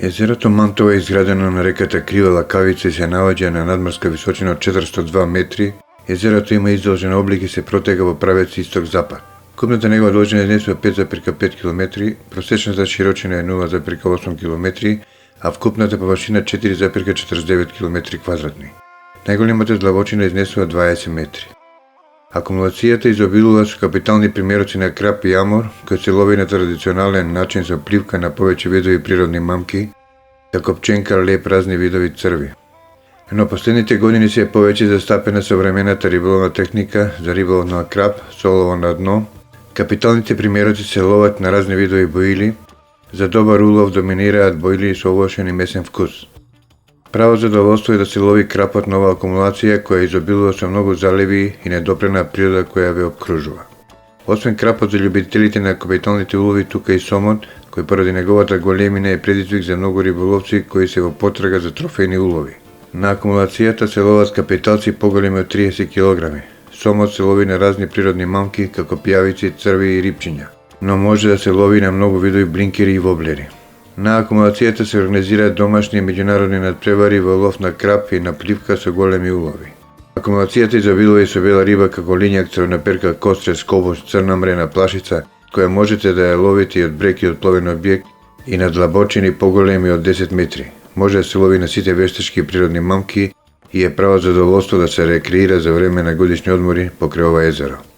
Езерото Мантова е изградено на реката Крива Лакавица и се наоѓа на надморска височина од 402 метри. Езерото има издолжен облик и се протега во правец исток-запад. Купната негова должина изнесува 5,5 км, просечната широчина е 0,8 км, а вкупната површина 4,49 км квадратни. Најголемата длабочина изнесува 20 метри. Акумулацијата изобилува со капитални примероци на крап и амор, кој се лови на традиционален начин со пливка на повеќе видови природни мамки, како пченка, леп, разни видови црви. Но последните години се е повеќе застапена современата риболовна техника за риболов на крап со олово на дно. Капиталните примероци се ловат на разни видови боили. За добар улов доминираат боили со овошен и месен вкус. Право задоволство е да се лови крап од нова акумулација која изобилува со многу заливи и недопрена природа која ве обкружува. Освен крапот за љубителите на капиталните улови, тука и сомот, кој поради неговата големина е предизвик за многу риболовци кои се во потрага за трофејни улови. На акумулацијата се ловат капиталци поголеми од 30 кг. Сомот се лови на разни природни мамки, како пјавици, црви и рипчиња, но може да се лови на многу видови блинкери и воблери. На акумулацијата се организираат домашни и меѓународни надпревари во лов на крап и на пливка со големи улови. Акумулацијата изобилува и со бела риба како лињак, црвноперка, кострец, кобош, црна мрена, плашица, која можете да ја ловите и од брег и од пловен објект и на длабочини поголеми од 10 метри. Може да се лови на сите вештачки природни мамки и е право задоволство да се рекреира за време на годишни одмори покрај ова езеро.